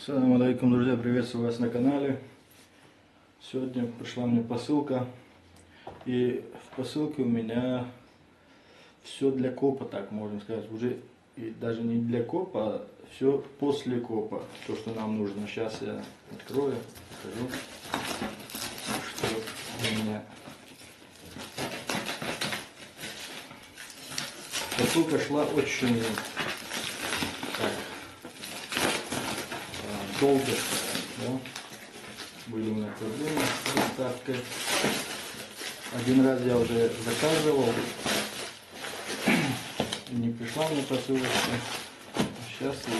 Ассаламу алейкум, друзья, приветствую вас на канале. Сегодня пришла мне посылка, и в посылке у меня все для копа, так можно сказать, уже и даже не для копа, а все после копа, то, что нам нужно. Сейчас я открою, покажу, что у меня. Посылка шла очень так, долго, да? Были у меня проблемы с доставкой. Один раз я уже заказывал, не пришла мне посылка, сейчас и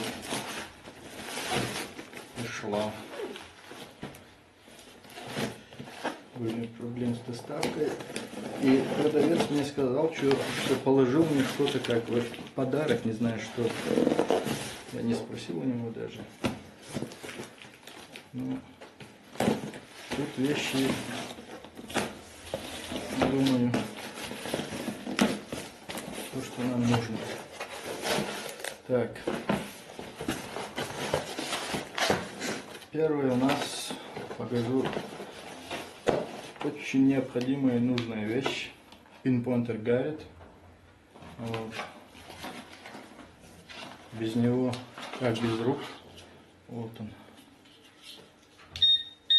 пришла. Были проблемы с доставкой, и продавец мне сказал, что положил мне что-то как вот подарок, не знаю что. Я не спросил у него даже. Ну, тут вещи, думаю, то, что нам нужно. Так, первое у нас, покажу, очень необходимая и нужная вещь. Пинпонтер Garrett. Вот. Без него, как без рук. Вот он.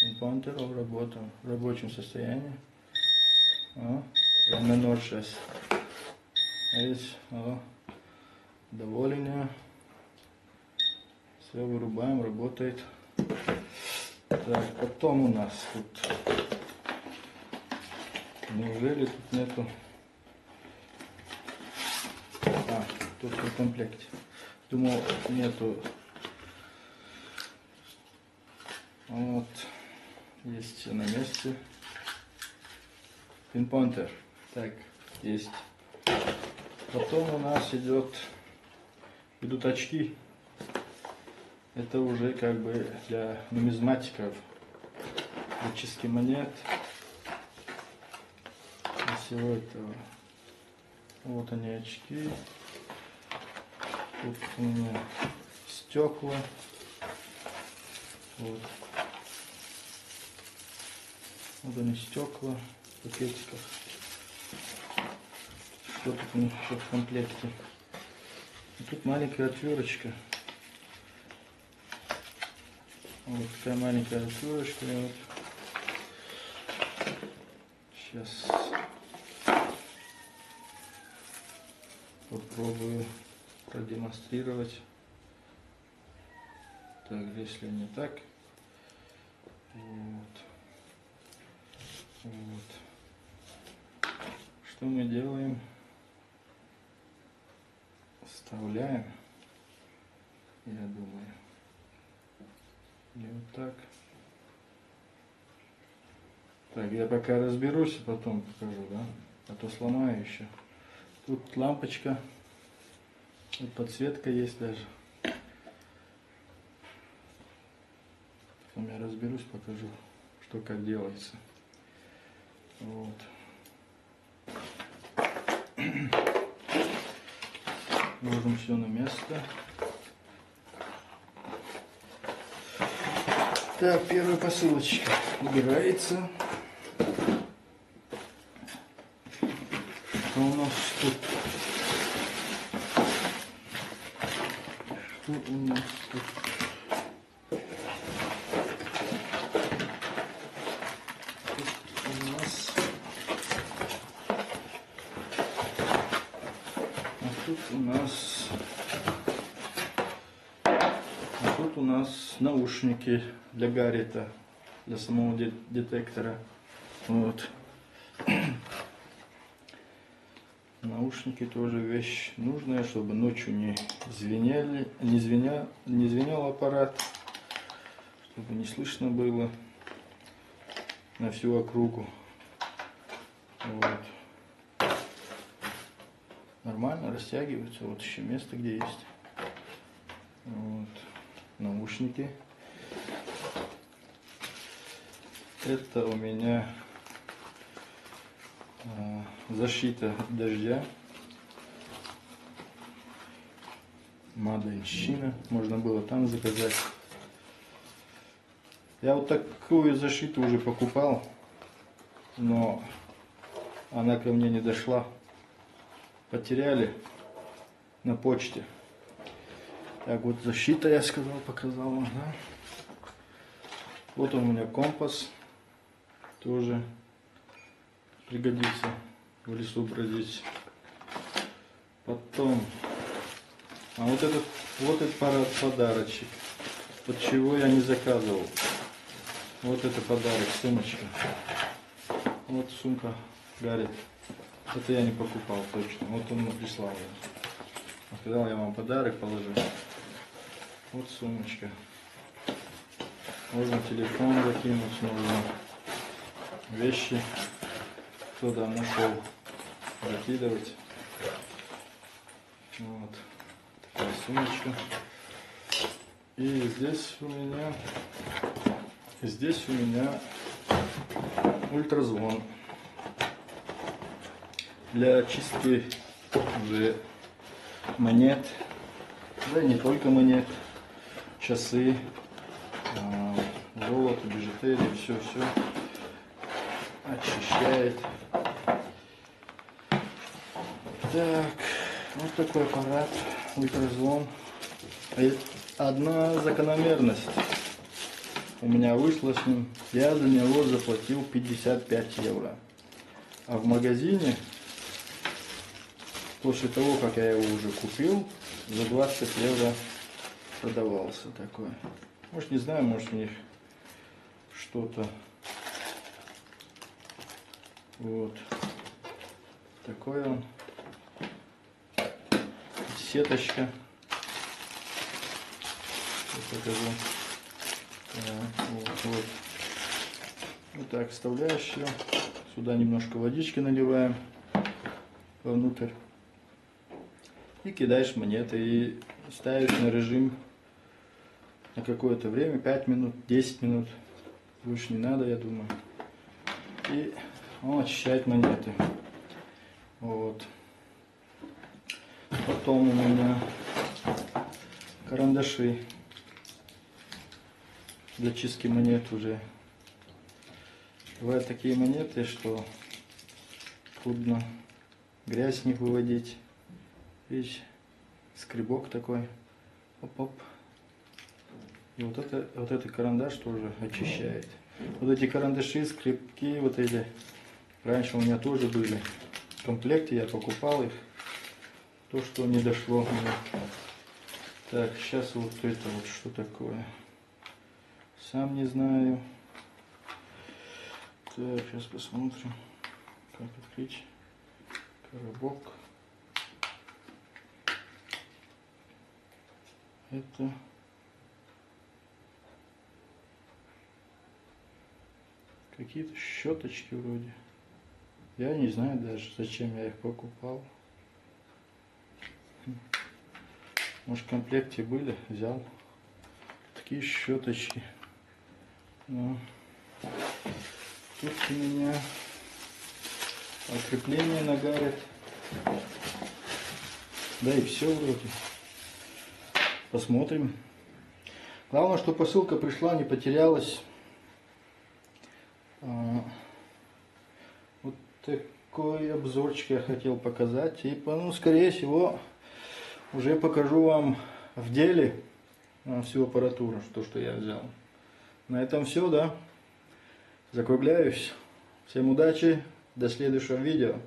Пинпонтер обработан в рабочем состоянии. Минор сейчас. Есть довольно. Все вырубаем, работает. Так, потом у нас тут. Неужели тут нету? Тут в комплекте. Думал, нету. Вот. Есть все на месте. Пинпонтер. Так, есть. Потом у нас идут очки. Это уже как бы для нумизматиков. Для чистки монет. Для всего этого. Вот они очки. Тут у меня стекла. Вот. Вот они стекла в пакетиках. Что тут у них еще в комплекте? И тут маленькая отверточка. Вот такая маленькая отверточка. Вот. Сейчас попробую продемонстрировать. Так, если не так. Вот. Вот. Что мы делаем? Вставляем, я думаю. И вот так. Так, я пока разберусь и потом покажу, да? А то сломаю еще. Тут лампочка. Тут подсветка есть даже. Потом я разберусь, покажу, что как делается. Вот. Ложим все на место. Так, первая посылочка убирается. Что у нас тут? Что у нас тут? Тут у нас наушники для Гаррита, для самого детектора. Вот. Наушники тоже вещь нужная, чтобы ночью не звенел аппарат, чтобы не слышно было на всю округу. Вот. Нормально растягиваются. Вот еще место, где есть. Вот. Наушники. Это у меня защита от дождя. Made in China. Можно было там заказать. Я вот такую зашитую уже покупал, но она ко мне не дошла. Потеряли на почте. Так, вот защита, я сказал, показал вам, да? Вот он у меня компас. Тоже пригодится в лесу бродить. Потом, вот этот подарочек. Вот чего я не заказывал. Вот это подарок, сумочка. Вот сумка Гарри. Это я не покупал точно. Вот он мне прислал. Сказал, я вам подарок положу. Вот сумочка. Можно телефон закинуть, можно вещи, кто там нашел, закидывать. Вот такая сумочка. И здесь у меня ультразвон для чистки уже монет, да и не только монет, часы, золото, бижутерия, все очищает. Так, вот такой аппарат, ультразвон. Одна закономерность у меня вышла с ним. Я за него заплатил 55 евро. А в магазине, после того, как я его уже купил, за 20 евро продавался такой. Может, не знаю, может, у них что-то. Вот. Такой он. Сеточка. Покажу. Вот. Вот так вставляешь ее. Сюда немножко водички наливаем вовнутрь. И кидаешь монеты. И ставишь на режим на какое-то время. 5 минут, 10 минут. Больше не надо, я думаю. И он очищает монеты. Вот. Потом у меня карандаши для чистки монет уже. Бывают такие монеты, что трудно грязь с них выводить. Видите, скребок такой. Оп-оп. И вот этот карандаш тоже очищает. Вот эти карандаши, скребки, вот эти, раньше у меня тоже были. В комплекте я покупал их. То, что не дошло мне. Так, сейчас вот это вот что такое. Сам не знаю. Так, сейчас посмотрим, как открыть коробок. Это какие-то щеточки вроде. Я не знаю даже, зачем я их покупал. Может, в комплекте были, взял. Такие щеточки. Ну. Тут у меня крепление на Гарри. Да и все вроде. Посмотрим. Главное, что посылка пришла, не потерялась. Вот такой обзорчик я хотел показать. И, ну, скорее всего, уже покажу вам в деле всю аппаратуру, то, что я взял. На этом все, да. Закругляюсь. Всем удачи. До следующего видео.